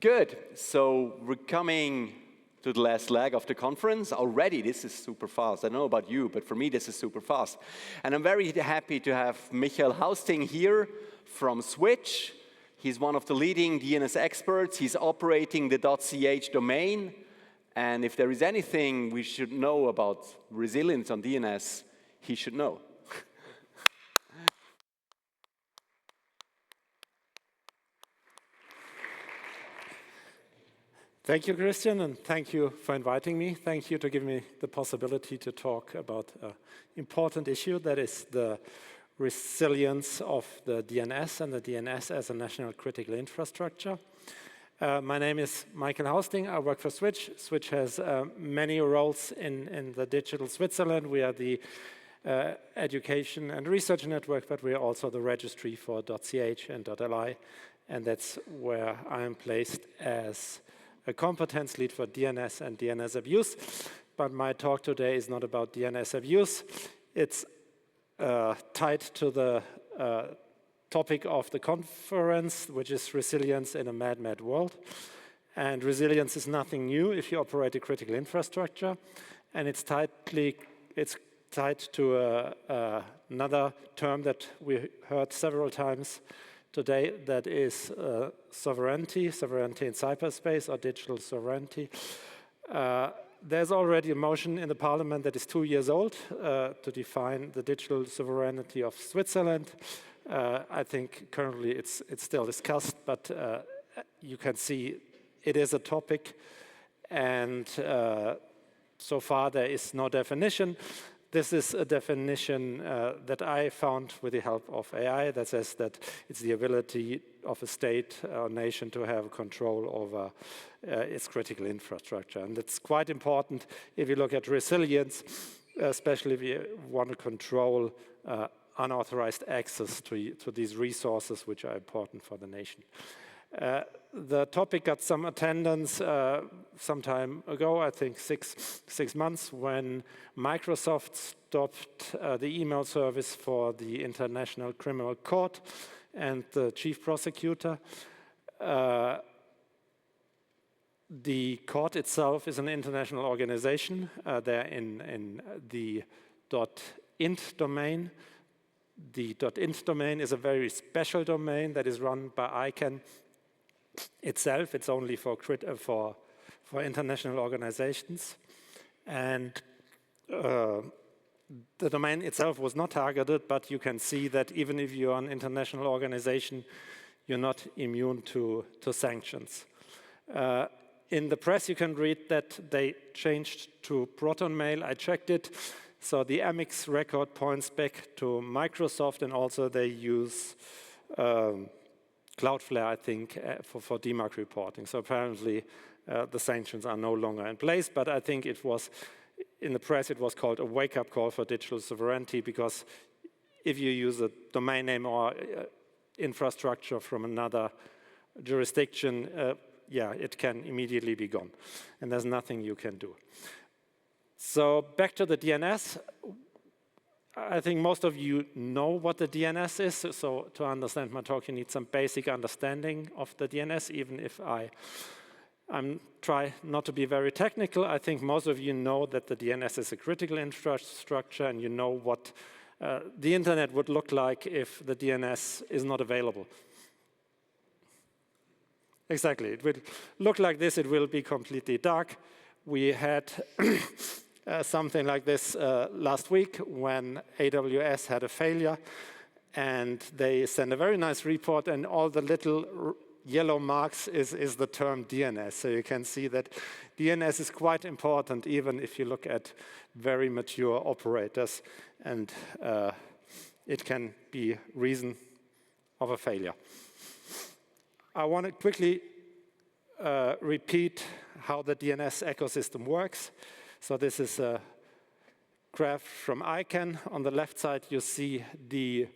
Good. So we're coming to the last leg of the conference. Already, this is super fast. I don't know about you, but for me, this is super fast. And I'm very happy to have Michael Hausding here from Switch. He's one of the leading DNS experts. He's operating the .ch domain. And if there is anything we should know about resilience on DNS, he should know. Thank you, Christian, and thank you for inviting me. Thank you to give me the possibility to talk about an important issue, that is the resilience of the DNS and the DNS as a national critical infrastructure. My name is Michael Hausding. I work for Switch. Switch has many roles in the digital Switzerland. We are the education and research network, but we are also the registry for .ch and .li, and that's where I am placed as a competence lead for DNS and DNS abuse. But my talk today is not about DNS abuse. It's tied to the topic of the conference, which is resilience in a mad, mad world. And resilience is nothing new if you operate a critical infrastructure. And it's tied to another term that we heard several times today, that is sovereignty in cyberspace, or digital sovereignty. There's already a motion in the parliament that is 2 years old to define the digital sovereignty of Switzerland. I think currently it's still discussed, but you can see it is a topic, and so far there is no definition. This is a definition that I found with the help of AI that says that it's the ability of a state or nation to have control over its critical infrastructure. And it's quite important if you look at resilience, especially if you want to control unauthorized access to these resources which are important for the nation. The topic got some attendance some time ago, I think six months, when Microsoft stopped the email service for the International Criminal Court and the chief prosecutor. The court itself is an international organization. They're in the .int domain. The .int domain is a very special domain that is run by ICANN itself. It's only for international organizations, and the domain itself was not targeted, but you can see that even if you're an international organization, you're not immune to sanctions. In the press, you can read that they changed to Proton Mail. I checked it. So the Amex record points back to Microsoft, and also they use Cloudflare, I think, for DMARC reporting. So apparently the sanctions are no longer in place, but I think it was, in the press, it was called a wake-up call for digital sovereignty, because if you use a domain name or infrastructure from another jurisdiction, it can immediately be gone, and there's nothing you can do. So back to the DNS. I think most of you know what the DNS is, so to understand my talk, you need some basic understanding of the DNS, even if I'm try not to be very technical. I think most of you know that the DNS is a critical infrastructure, and you know what the internet would look like if the DNS is not available. Exactly, it would look like this. It will be completely dark. We had something like this last week when AWS had a failure, and they sent a very nice report, and all the little yellow marks is the term DNS. So you can see that DNS is quite important, even if you look at very mature operators, and it can be reason of a failure. I want to quickly repeat how the DNS ecosystem works. So this is a graph from ICANN. On the left side, you see the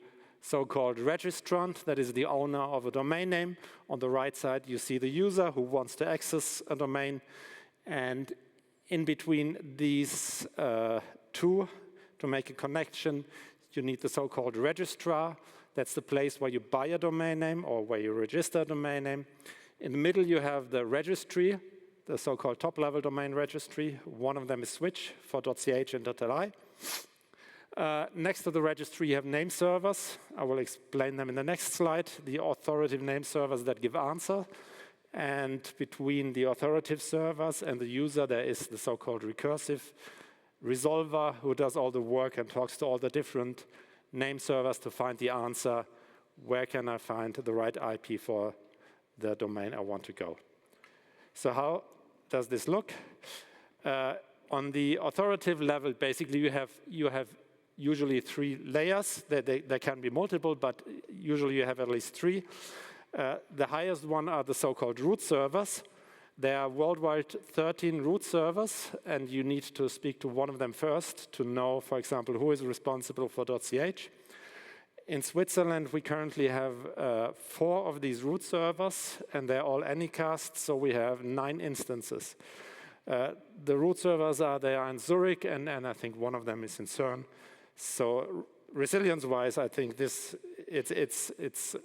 so-called registrant, that is the owner of a domain name. On the right side, you see the user who wants to access a domain. And in between these two, to make a connection, you need the so-called registrar. That's the place where you buy a domain name or where you register a domain name. In the middle, you have the registry, the so-called top-level domain registry. One of them is switch for .ch and .li. Next to the registry, you have name servers. I will explain them in the next slide. The authoritative name servers that give answer. And between the authoritative servers and the user, there is the so-called recursive resolver who does all the work and talks to all the different name servers to find the answer. Where can I find the right IP for the domain I want to go? So how does this look? On the authoritative level, basically you have usually 3 layers. There can be multiple, but usually you have at least 3. The highest one are the so-called root servers. There are worldwide 13 root servers, and you need to speak to one of them first to know, for example, who is responsible for .ch. In Switzerland, we currently have 4 of these root servers, and they're all Anycast, so we have 9 instances. The root servers they are in Zurich, and I think one of them is in CERN. So resilience-wise, I think it's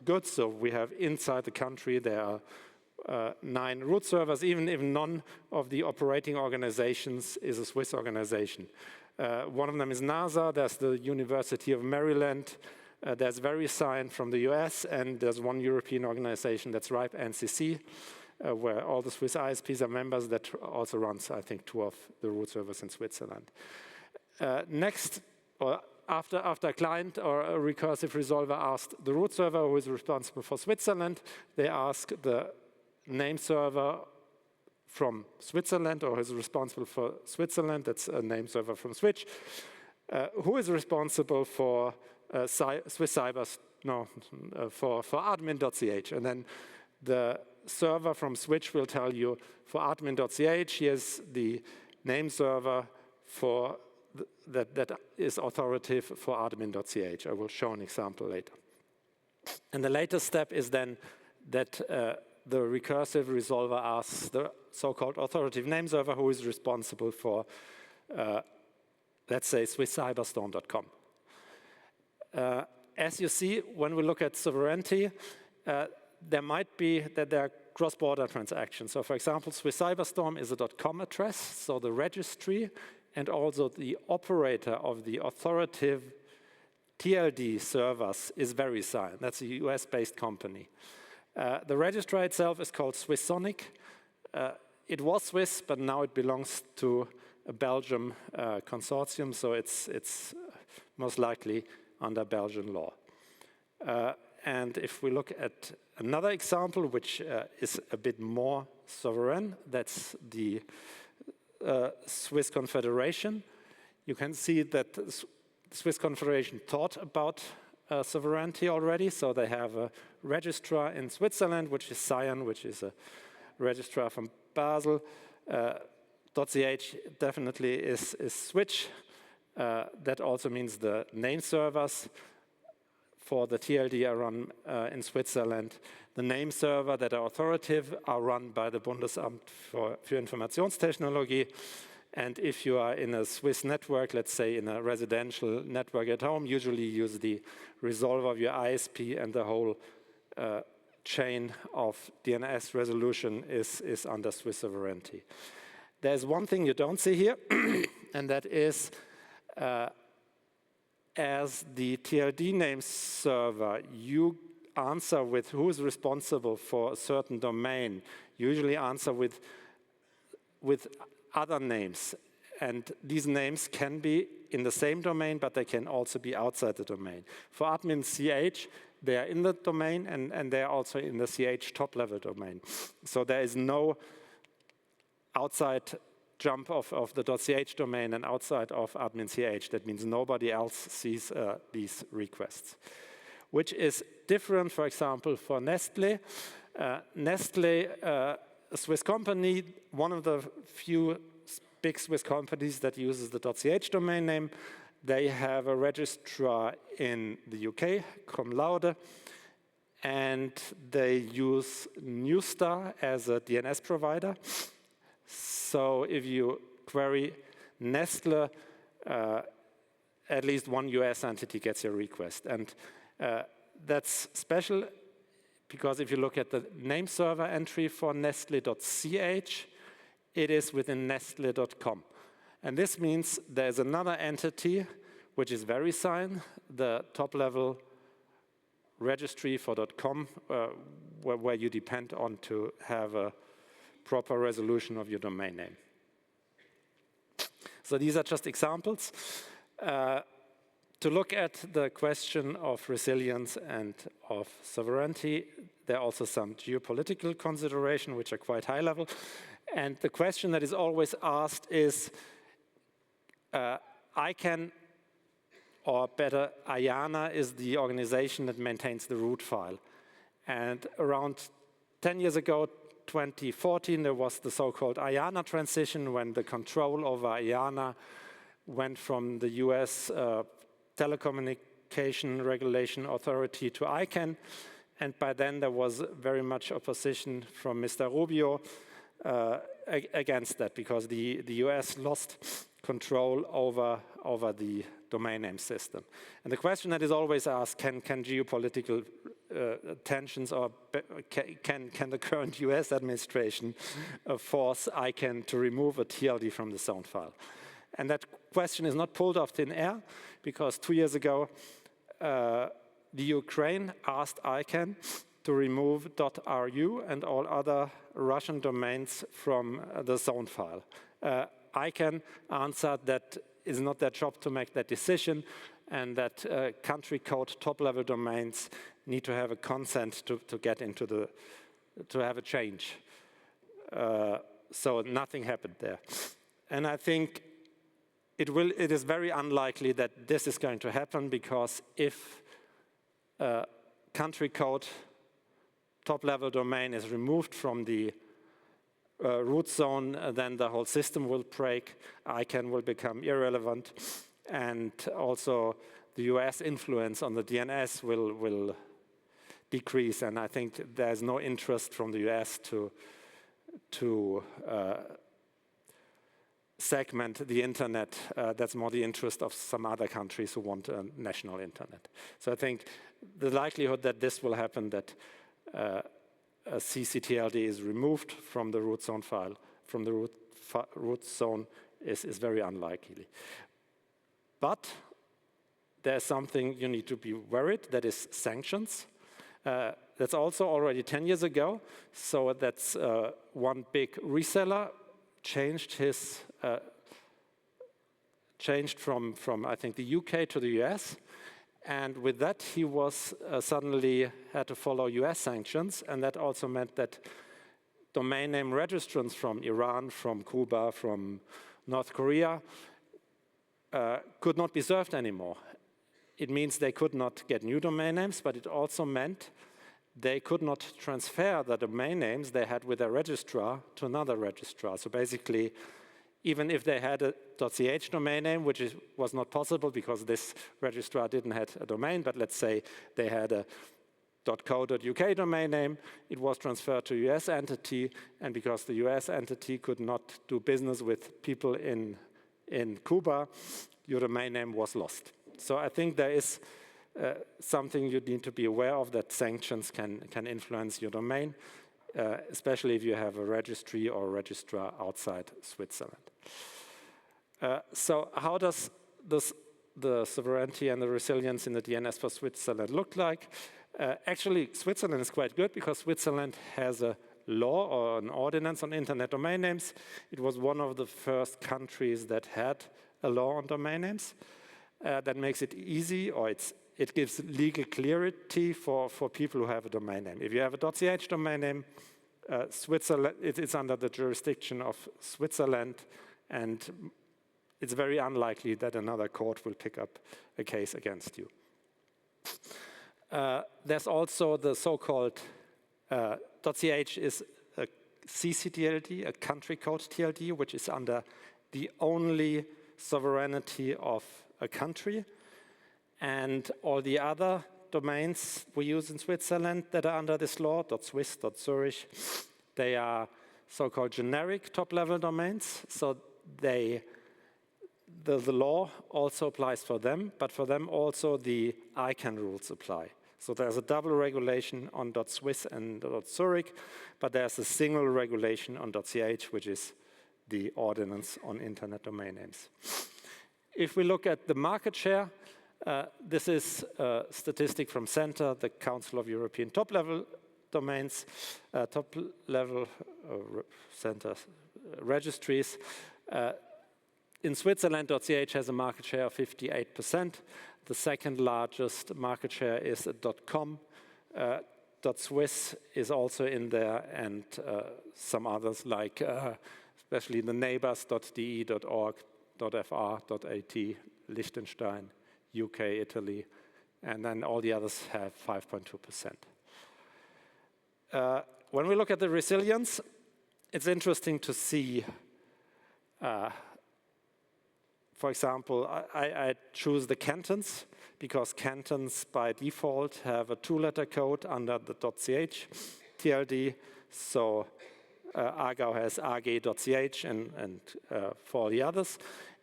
good. So we have inside the country, there are 9 root servers, even if none of the operating organizations is a Swiss organization. One of them is NASA, there's the University of Maryland, there's VeriSign from the US, and there's one European organization that's RIPE NCC, where all the Swiss ISPs are members, that also runs, I think, 2 of the root servers in Switzerland. Next, or after a client or a recursive resolver asked the root server who is responsible for Switzerland, they ask the name server from Switzerland or who is responsible for Switzerland, that's a name server from Switch, who is responsible for Swiss Cybers, no, for admin.ch. And then the server from Switch will tell you for admin.ch, here's the name server for that is authoritative for admin.ch. I will show an example later. And the latest step is then that the recursive resolver asks the so-called authoritative name server who is responsible for, let's say, swisscyberstorm.com. As you see, when we look at sovereignty, there might be that there are cross-border transactions. So for example, Swiss Cyberstorm is a .com address, so the registry and also the operator of the authoritative TLD servers is VeriSign. That's a US-based company. The registrar itself is called Swissonic. It was Swiss, but now it belongs to a Belgium consortium, so it's most likely under Belgian law. And if we look at another example, which is a bit more sovereign, that's the Swiss Confederation. You can see that the Swiss Confederation thought about sovereignty already, so they have a registrar in Switzerland, which is Cyan, which is a registrar from Basel. .ch definitely is Switch. That also means the name servers for the TLD are run in Switzerland. The name server that are authoritative are run by the Bundesamt für Informationstechnologie. And if you are in a Swiss network, let's say in a residential network at home, usually use the resolver of your ISP, and the whole chain of DNS resolution is under Swiss sovereignty. There's one thing you don't see here, and that is as the TLD name server, you answer with who is responsible for a certain domain, usually answer with other names. And these names can be in the same domain, but they can also be outside the domain. For admin CH, they are in the domain, and they are also in the CH top-level domain. So there is no outside jump of the .ch domain and outside of admin CH. That means nobody else sees these requests, which is different, for example, for Nestlé. Nestlé, a Swiss company, one of the few big Swiss companies that uses the .ch domain name. They have a registrar in the UK, cum laude, and they use Newstar as a DNS provider. So if you query Nestlé, at least one US entity gets your request. And that's special because if you look at the name server entry for nestle.ch, it is within nestle.com. And this means there's another entity, which is VeriSign, the top-level registry for .com, where you depend on to have a proper resolution of your domain name. So these are just examples. To look at the question of resilience and of sovereignty, there are also some geopolitical considerations which are quite high level. And the question that is always asked is, ICANN, or better, IANA is the organization that maintains the root file. And around 10 years ago, 2014, there was the so-called IANA transition when the control over IANA went from the US Telecommunication Regulation Authority to ICANN. And by then, there was very much opposition from Mr. Rubio against that, because the US lost control over the domain name system. And the question that is always asked, can geopolitical tensions, or can the current US administration force ICANN to remove a TLD from the zone file? And that question is not pulled off thin air, because 2 years ago, the Ukraine asked ICANN to remove .ru and all other Russian domains from the zone file. ICANN answered that it's not their job to make that decision, and that country code top-level domains need to have a consent to get into to have a change. So nothing happened there. And I think it is very unlikely that this is going to happen, because if country code top-level domain is removed from the root zone, then the whole system will break, ICANN will become irrelevant, and also the US influence on the DNS will decrease. And I think there's no interest from the US to segment the internet. That's more the interest of some other countries who want a national internet. So I think the likelihood that this will happen, that a CCTLD is removed from the root zone file, from the root zone, is very unlikely. But there's something you need to be worried, that is sanctions. That's also already 10 years ago. So that's one big reseller changed from I think the UK to the US. And with that, he was suddenly had to follow US sanctions. And that also meant that domain name registrants from Iran, from Cuba, from North Korea could not be served anymore. It means they could not get new domain names, but it also meant they could not transfer the domain names they had with their registrar to another registrar. So basically, even if they had a .ch domain name, which was not possible because this registrar didn't have a domain, but let's say they had a .co.uk domain name, it was transferred to a US entity, and because the US entity could not do business with people in Cuba, your domain name was lost. So I think there is something you need to be aware of, that sanctions can influence your domain, especially if you have a registry or a registrar outside Switzerland. So how does the sovereignty and the resilience in the DNS for Switzerland look like? Actually, Switzerland is quite good, because Switzerland has a law or an ordinance on internet domain names. It was one of the first countries that had a law on domain names. That makes it easy, or it gives legal clarity for people who have a domain name. If you have a .ch domain name, Switzerland, it's under the jurisdiction of Switzerland, and it's very unlikely that another court will pick up a case against you. There's also the so-called .ch is a CCTLD, a country code TLD, which is under the only sovereignty of a country. And all the other domains we use in Switzerland that are under this law, .swiss, .zurich, they are so-called generic top-level domains. So the law also applies for them, but for them also the ICANN rules apply. So there's a double regulation on .swiss and .zurich, but there's a single regulation on .ch, which is the ordinance on internet domain names. If we look at the market share, this is a statistic from CENTER, the Council of European top-level domains, top-level CENTER registries. In Switzerland, .ch has a market share of 58%. The second largest market share is .com. .swiss is also in there, and some others like especially the neighbors.de, .org, .fr, .at, Liechtenstein, UK, Italy, and then all the others have 5.2%. When we look at the resilience, it's interesting to see, for example, I choose the cantons because cantons by default have a 2-letter code under the .ch TLD. So Aargau has AG.ch and for all the others.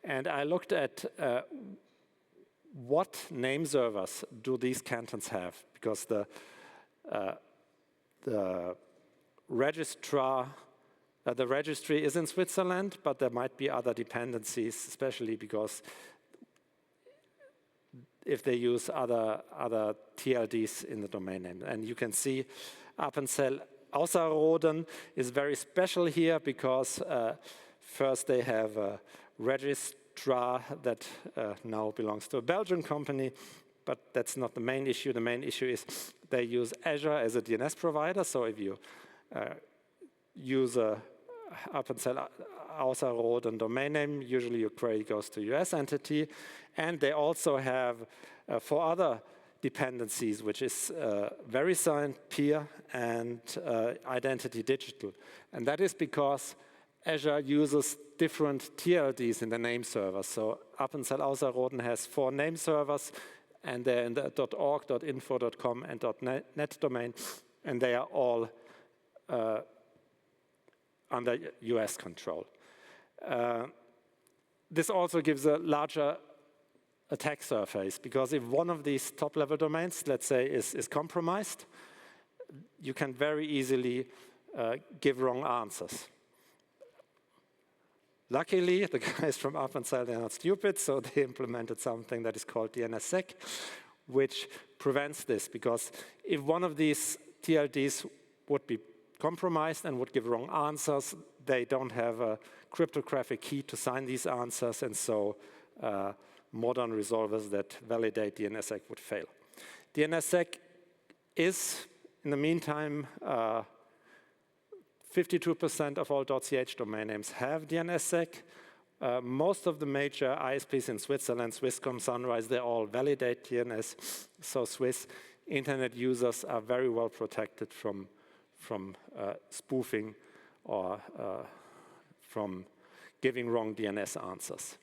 And I looked at what name servers do these cantons have, because the registrar, the registry is in Switzerland, but there might be other dependencies, especially because if they use other TLDs in the domain name. And you can see Appenzell Ausserrhoden is very special here because first they have a registrar that now belongs to a Belgian company, but that's not the main issue. The main issue is they use Azure as a DNS provider. So if you use a Appenzell Ausserrhoden domain name, usually your query goes to US entity. And they also have, for other dependencies, which is VeriSign, Peer, and Identity Digital. And that is because Azure uses different TLDs in the name server. So Appenzell Ausserrhoden has 4 name servers, and they're in the .org, .info, .com, and .net domain, and they are all under US control. This also gives a larger attack surface, because if one of these top-level domains, let's say, is compromised, you can very easily give wrong answers. Luckily, the guys from Appenzell, they're not stupid, so they implemented something that is called DNSSEC, which prevents this, because if one of these TLDs would be compromised and would give wrong answers, they don't have a cryptographic key to sign these answers, and so modern resolvers that validate DNSSEC would fail. DNSSEC is, in the meantime, 52% of all .ch domain names have DNSSEC. Most of the major ISPs in Switzerland, Swisscom, Sunrise, they all validate DNS. So Swiss internet users are very well protected from spoofing or from giving wrong DNS answers.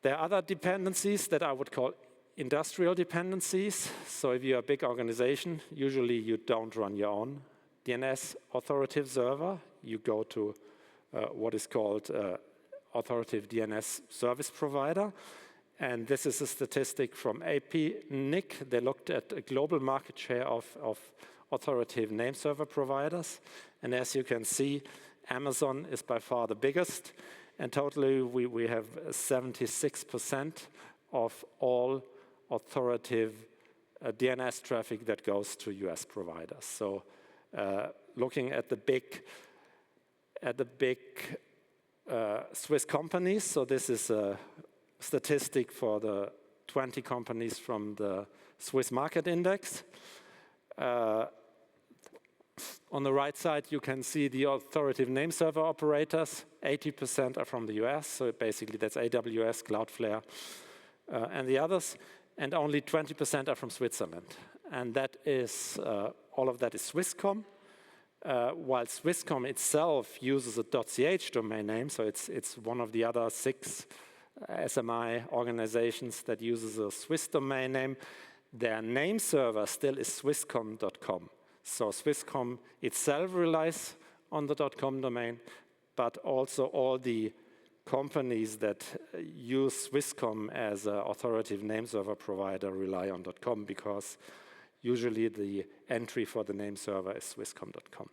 There are other dependencies that I would call industrial dependencies. So if you're a big organization, usually you don't run your own DNS authoritative server. You go to what is called authoritative DNS service provider. And this is a statistic from AP-NIC. They looked at a global market share of authoritative name server providers. And as you can see, Amazon is by far the biggest. And totally, we have 76% of all authoritative DNS traffic that goes to US providers. So looking at the big Swiss companies, so this is a statistic for the 20 companies from the Swiss Market Index. On the right side, you can see the authoritative name server operators. 80% are from the US, so basically that's AWS, Cloudflare, and the others. And only 20% are from Switzerland. And that is, all of that is Swisscom. While Swisscom itself uses a .ch domain name, so it's one of the other 6 SMI organizations that uses a Swiss domain name, their name server still is swisscom.com. So Swisscom itself relies on the .com domain, but also all the companies that use Swisscom as an authoritative name server provider rely on .com, because usually the entry for the name server is swisscom.com.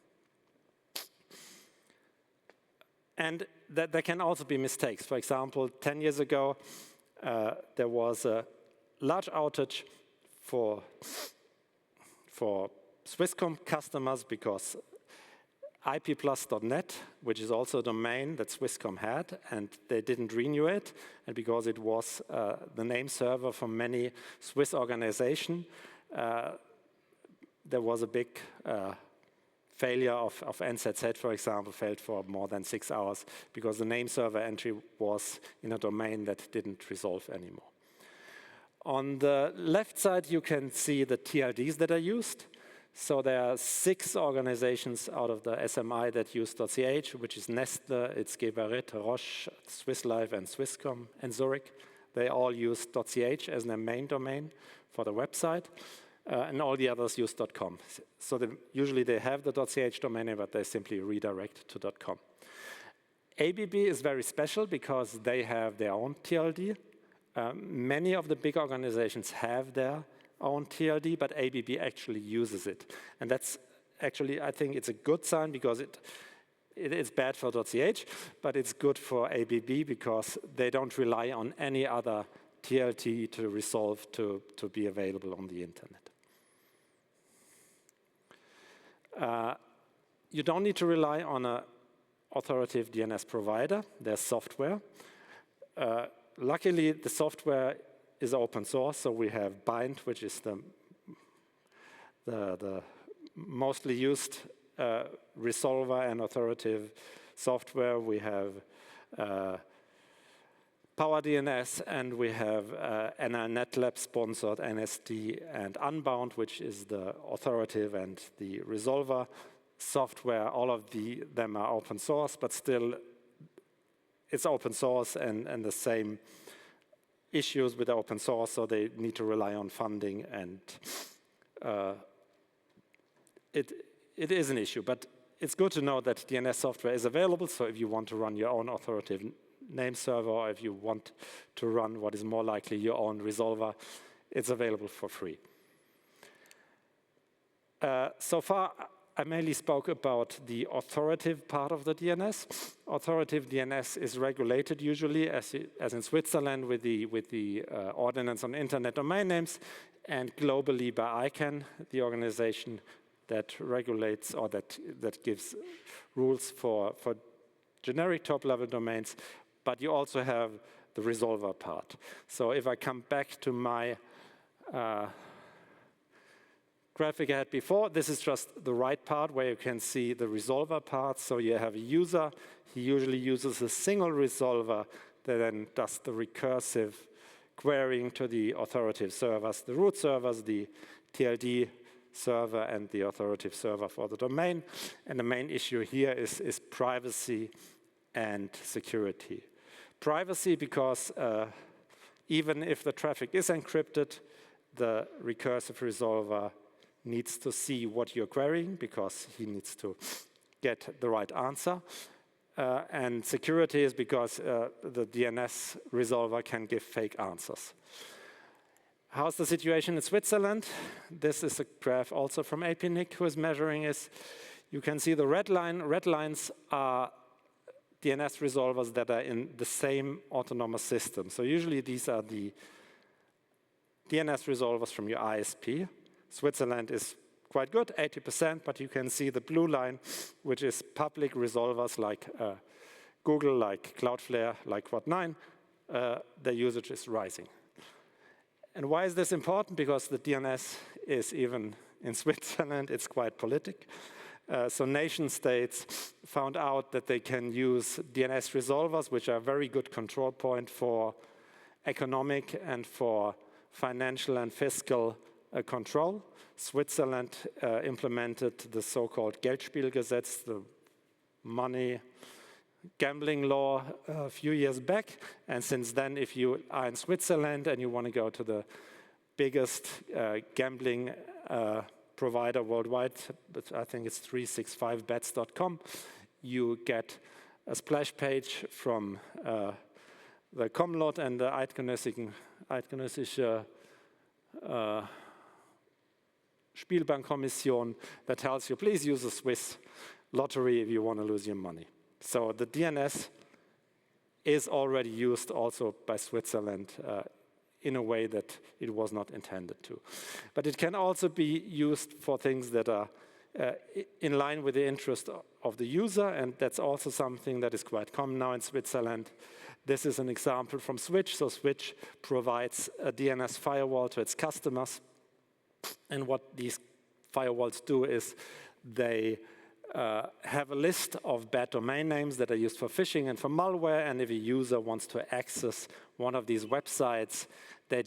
And there can also be mistakes. For example, 10 years ago, there was a large outage for Swisscom customers because ipplus.net, which is also a domain that Swisscom had, and they didn't renew it, and because it was the name server for many Swiss organizations, there was a big failure of NZZ, for example, failed for more than 6 hours because the name server entry was in a domain that didn't resolve anymore. On the left side, you can see the TLDs that are used. So there are 6 organizations out of the SMI that use .ch, which is Nestle, it's Geberit, Roche, Swiss Life, and Swisscom, and Zurich. They all use .ch as their main domain for the website, and all the others use .com. So usually they have the .ch domain name, but they simply redirect to .com. ABB is very special because they have their own TLD. Many of the big organizations have their own TLD, but ABB actually uses it. And that's actually, I think it's a good sign because it is bad for .ch, but it's good for ABB because they don't rely on any other TLD to resolve to be available on the internet. You don't need to rely on an authoritative DNS provider. There's software. Luckily, the software is open source, so we have Bind, which is the mostly used resolver and authoritative software. We have PowerDNS, and we have NLNetLab sponsored NSD and Unbound, which is the authoritative and the resolver software. All of them are open source, but still it's open source and the same issues with open source, so they need to rely on funding, and it is an issue. But it's good to know that DNS software is available, so if you want to run your own authoritative name server, or if you want to run what is more likely your own resolver, it's available for free. So far, I mainly spoke about the authoritative part of the DNS. Authoritative DNS is regulated usually, as in Switzerland, with the Ordinance on Internet Domain Names, and globally by ICANN, the organization that regulates or that gives rules for generic top-level domains. But you also have the resolver part. So if I come back to my graphic I had before, this is just the right part where you can see the resolver part. So you have a user, he usually uses a single resolver that then does the recursive querying to the authoritative servers, the root servers, the TLD server, and the authoritative server for the domain. And the main issue here is privacy and security. Privacy because even if the traffic is encrypted, the recursive resolver needs to see what you're querying because he needs to get the right answer. And security is because the DNS resolver can give fake answers. How's the situation in Switzerland? This is a graph also from APNIC who is measuring this. You can see the red line. Red lines are DNS resolvers that are in the same autonomous system. So usually these are the DNS resolvers from your ISP. Switzerland is quite good, 80%, but you can see the blue line, which is public resolvers like Google, like Cloudflare, like Quad9. Their usage is rising. And why is this important? Because the DNS is, even in Switzerland, it's quite politic. So nation states found out that they can use DNS resolvers, which are a very good control point for economic and for financial and fiscal control. Switzerland implemented the so-called Geldspielgesetz, the money gambling law, a few years back. And since then, if you are in Switzerland and you want to go to the biggest gambling provider worldwide, but I think it's 365bets.com, you get splash page from the Komlot and the eidgenössische Spielbankkommission that tells you, please use a Swiss lottery if you want to lose your money. So the DNS is already used also by Switzerland in a way that it was not intended to. But it can also be used for things that are in line with the interest of the user, and that's also something that is quite common now in Switzerland. This is an example from Switch. So Switch provides a DNS firewall to its customers. And what these firewalls do is they have a list of bad domain names that are used for phishing and for malware. And if a user wants to access one of these websites, they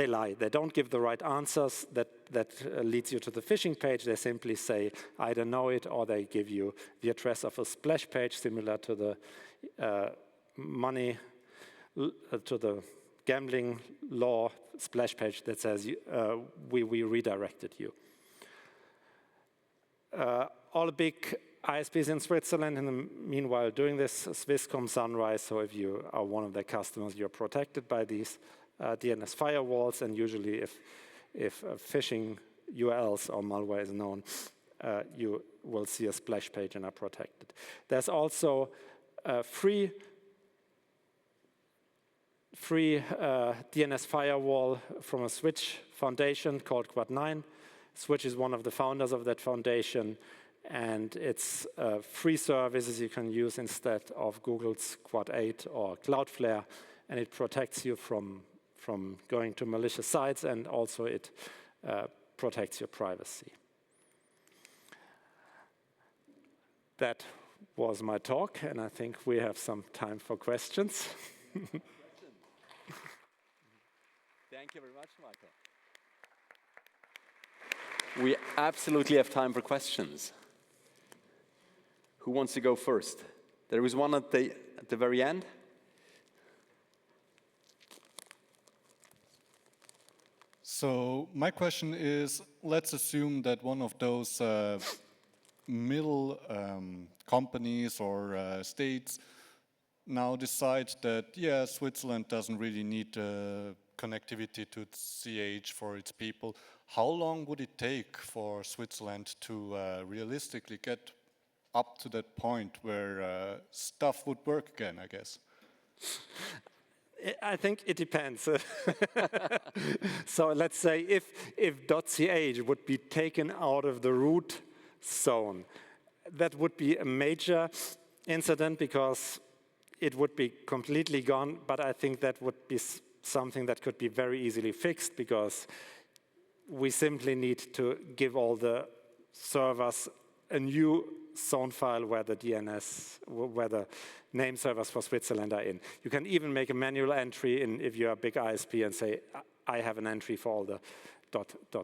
lie. They don't give the right answers that leads you to the phishing page. They simply say, I don't know it, or they give you the address of a splash page similar to the to the gambling law splash page that says we redirected you. All big ISPs in Switzerland, in the meanwhile, doing this, Swisscom, Sunrise. So if you are one of their customers, you're protected by these DNS firewalls. And usually, if phishing URLs or malware is known, you will see a splash page and are protected. There's also free DNS firewall from a Switch foundation called Quad9. Switch is one of the founders of that foundation, and it's free services you can use instead of Google's Quad8 or Cloudflare, and it protects you from going to malicious sites, and also it protects your privacy. That was my talk, and I think we have some time for questions. Thank you very much, Michael. We absolutely have time for questions. Who wants to go first? There was one at the very end. So my question is, let's assume that one of those middle companies or states now decide that, yeah, Switzerland doesn't really need connectivity to CH for its people. How long would it take for Switzerland to realistically get up to that point where stuff would work again, I guess? I think it depends. So let's say if .ch would be taken out of the root zone, that would be a major incident because it would be completely gone, but I think that would be something that could be very easily fixed because we simply need to give all the servers a new zone file where the DNS, where the name servers for Switzerland are in. You can even make a manual entry in if you're a big ISP and say, I have an entry for all the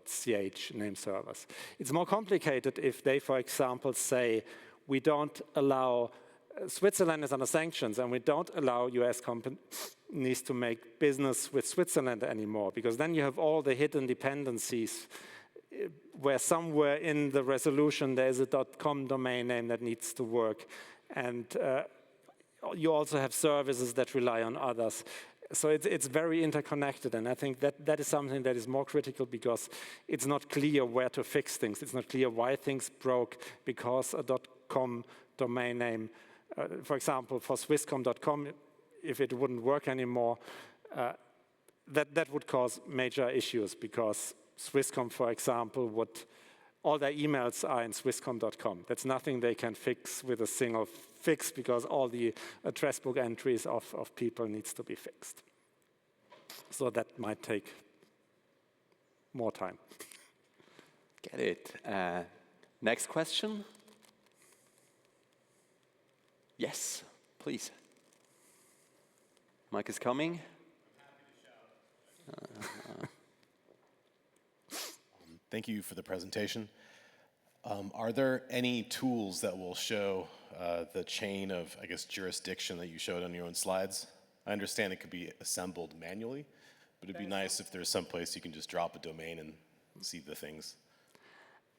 .ch name servers. It's more complicated if they, for example, say, we don't allow, Switzerland is under sanctions, and we don't allow US companies to make business with Switzerland anymore, because then you have all the hidden dependencies where somewhere in the resolution there's a .com domain name that needs to work. And you also have services that rely on others. So it's very interconnected, and I think that is something that is more critical because it's not clear where to fix things. It's not clear why things broke because a .com domain name, for example, for Swisscom.com, if it wouldn't work anymore, that would cause major issues because Swisscom, for example, all their emails are in Swisscom.com. That's nothing they can fix with a single fix because all the address book entries of people needs to be fixed. So that might take more time. Get it. Next question. Yes, please. Mike is coming. Thank you for the presentation. Are there any tools that will show the chain of, I guess, jurisdiction that you showed on your own slides? I understand it could be assembled manually, but it'd be nice if there's some place you can just drop a domain and see the things.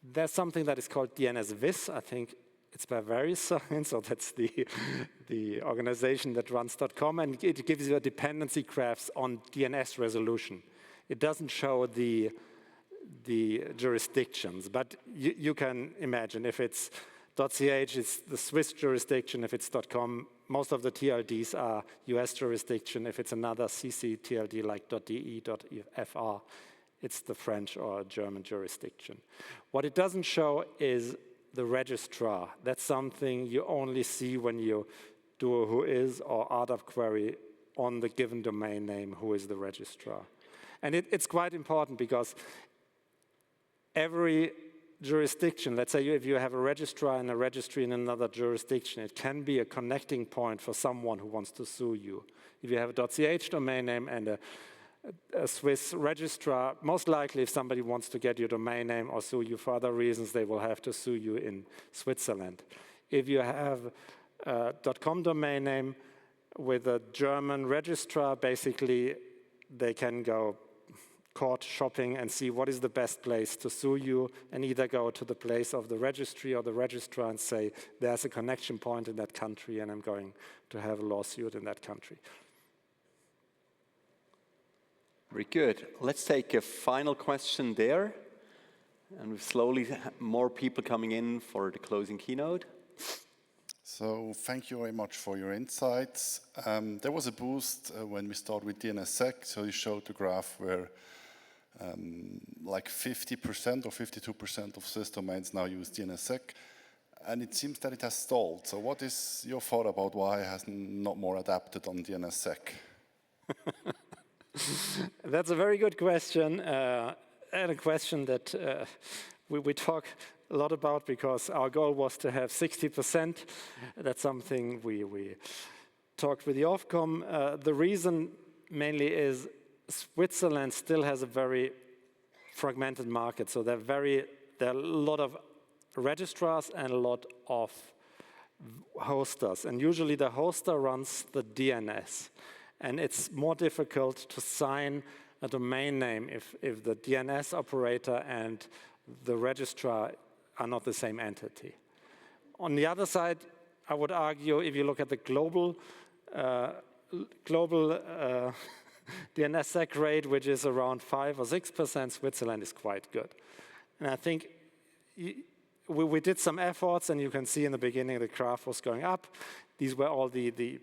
There's something that is called DNS Vis. I think It's by VeriSign, so that's the organization that runs .com, and it gives you a dependency graphs on DNS resolution. It doesn't show the jurisdictions, but you can imagine if it's .ch, it's the Swiss jurisdiction. If it's .com, most of the TLDs are US jurisdiction. If it's another CC TLD like .de, .fr, it's the French or German jurisdiction. What it doesn't show is the registrar. That's something you only see when you do a whois or RDAP query on the given domain name, who is the registrar. And it's quite important because every jurisdiction, let's say if you have a registrar and a registry in another jurisdiction, it can be a connecting point for someone who wants to sue you. If you have a .ch domain name and a Swiss registrar, most likely if somebody wants to get your domain name or sue you for other reasons, they will have to sue you in Switzerland. If you have a .com domain name with a German registrar, basically they can go court shopping and see what is the best place to sue you, and either go to the place of the registry or the registrar and say, there's a connection point in that country and I'm going to have a lawsuit in that country. Very good. Let's take a final question there. And with slowly more people coming in for the closing keynote. So thank you very much for your insights. There was a boost when we started with DNSSEC. So you showed the graph where like 50% or 52% of sys domains now use DNSSEC. And it seems that it has stalled. So what is your thought about why it has not more adapted on DNSSEC? That's a very good question, and a question that we talk a lot about because our goal was to have 60%. That's something we talked with the Ofcom. The reason mainly is Switzerland still has a very fragmented market, so there are a lot of registrars and a lot of hosters, and usually the hoster runs the DNS. And it's more difficult to sign a domain name if the DNS operator and the registrar are not the same entity. On the other side, I would argue if you look at the global DNSSEC rate, which is around 5 or 6%, Switzerland is quite good. And I think we did some efforts, and you can see in the beginning the graph was going up. These were all the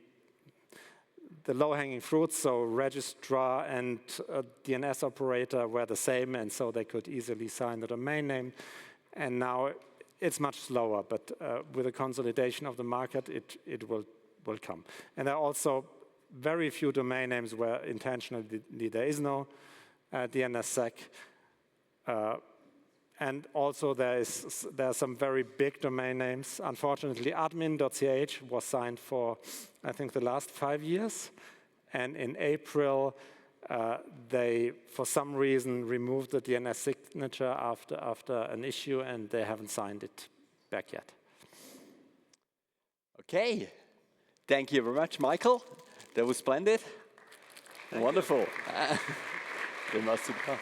low-hanging fruits, so registrar and DNS operator were the same, and so they could easily sign the domain name. And now it's much slower, but with the consolidation of the market, it will come. And there are also very few domain names where intentionally there is no DNSSEC. And also there are some very big domain names. Unfortunately, admin.ch was signed for, I think, the last 5 years. And in April, they, for some reason, removed the DNS signature after an issue, and they haven't signed it back yet. Okay. Thank you very much, Michael. That was splendid. Wonderful. They must have